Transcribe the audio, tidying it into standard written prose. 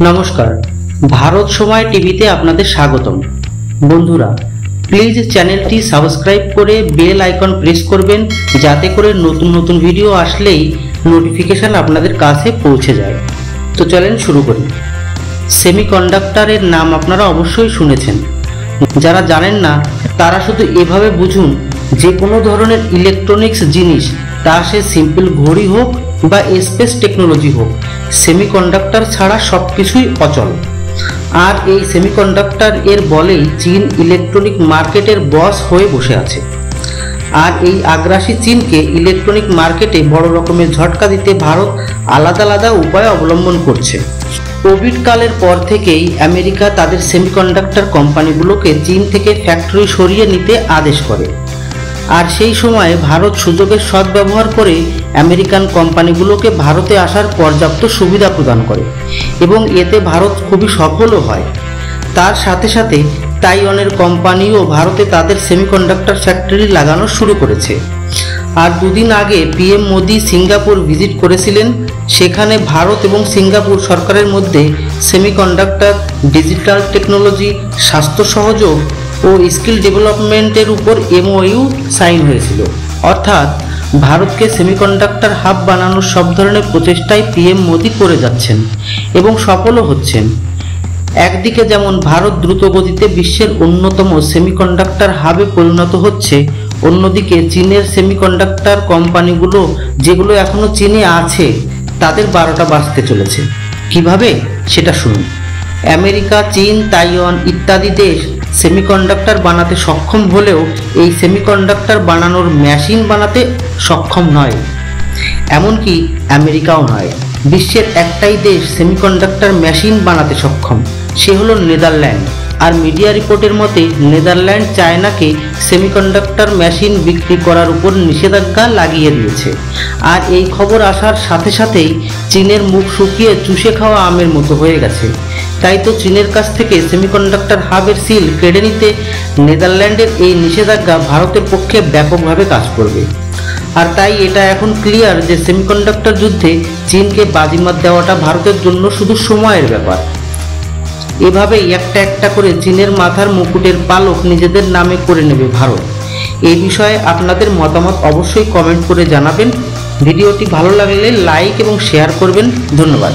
নমস্কার, ভারত সময় টিভিতে আপনাদের স্বাগতম। বন্ধুরা, প্লিজ চ্যানেলটি সাবস্ক্রাইব করে বেল আইকন প্রেস করবেন, যাতে করে নতুন নতুন ভিডিও আসলেই নোটিফিকেশন আপনাদের কাছে পৌঁছে যায়। তো চলেন শুরু করি। সেমিকন্ডাক্টরের নাম আপনারা অবশ্যই শুনেছেন। যারা জানেন না তারা শুধু এভাবে বুঝুন, যে কোনো ধরনের ইলেকট্রনিক্স জিনিস, তা সে সিম্পল ঘড়ি হোক বা স্পেস টেকনোলজি হোক, সেমিকন্ডাক্টর ছাড়া সবকিছুই অচল। আর এই সেমিকন্ডাক্টর এর বলেই চীন ইলেকট্রনিক মার্কেটের বস হয়ে বসে আছে। আর এই আগ্রাসী চীনকে ইলেকট্রনিক মার্কেটে বড় রকমের ঝটকা দিতে ভারত আলাদা আলাদা উপায় অবলম্বন করছে। কোভিড কালের পর থেকেই আমেরিকা তাদের সেমিকন্ডাক্টর কোম্পানিগুলোকে চীন থেকে ফ্যাক্টরি সরিয়ে নিতে আদেশ করে। আর সেই সময়ে ভারত সুযোগের সদ্ব্যবহার করে আমেরিকান কোম্পানিগুলোকে ভারতে আসার পর্যাপ্ত সুবিধা প্রদান করে এবং এতে ভারত খুবই সফলও হয়। তার সাথে সাথে তাইওয়ানের কোম্পানিও ভারতে তাদের সেমিকন্ডাক্টর ফ্যাক্টরি লাগানো শুরু করেছে। আর দুদিন আগে পিএম মোদি সিঙ্গাপুর ভিজিট করেছিলেন। সেখানে ভারত এবং সিঙ্গাপুর সরকারের মধ্যে সেমিকন্ডাক্টর, ডিজিটাল টেকনোলজি, স্বাস্থ্য সহযোগ ও স্কিল ডেভেলপমেন্টের উপর এমওইউ সাইন হয়েছিল। অর্থাৎ ভারতকে সেমিকন্ডাক্টর হাব বানানোর সব ধরনের প্রচেষ্টাই পিএম মোদি করে যাচ্ছেন এবং সফলও হচ্ছেন। একদিকে যেমন ভারত দ্রুত গতিতে বিশ্বের অন্যতম সেমিকন্ডাক্টর হাবে পরিণত হচ্ছে, অন্যদিকে চীনের সেমিকন্ডাক্টর কোম্পানিগুলো যেগুলো এখনো চীনে আছে তাদের 12টা বাজতে চলেছে। কিভাবে সেটা শুনুন। আমেরিকা, চীন, তাইওয়ান ইত্যাদি দেশ সেমিকন্ডাক্টর বানাতে সক্ষম হলেও এই সেমিকন্ডাক্টর বানানোর মেশিন বানাতে সক্ষম নয়। এমনকি আমেরিকাও নয়। বিশ্বের একটাই দেশ সেমিকন্ডাক্টর মেশিন বানাতে সক্ষম, সে হলো নেদারল্যান্ড। আর মিডিয়া রিপোর্টের মতে নেদারল্যান্ড চায়নাকে সেমিকন্ডাক্টর মেশিন বিক্রি করার উপর নিষেধাজ্ঞা লাগিয়ে দিয়েছে। আর এই খবর আসার সাথে সাথেই চীনের মুখ শুকিয়ে চুষে খাওয়া আমের মতো হয়ে গেছে। তাই তো চীনের কাছ থেকে সেমিকন্ডাক্টর হাবের সিল কেড়ে নিতে নেদারল্যান্ডের এই নিষেধাজ্ঞা ভারতের পক্ষে ব্যাপকভাবে কাজ করবে। আর তাই এটা এখন ক্লিয়ার যে সেমিকন্ডাক্টর যুদ্ধে চীনকে বাজিমাত দেওয়াটা ভারতের জন্য শুধু সময়ের ব্যাপার। এভাবেই একটা একটা করে চীনের মাথার মুকুটের পালক নিজেদের নামে করে নেবে ভারত। এই বিষয়ে আপনাদের মতামত অবশ্যই কমেন্ট করে জানাবেন। ভিডিওটি ভালো লাগলে লাইক এবং শেয়ার করবেন। ধন্যবাদ।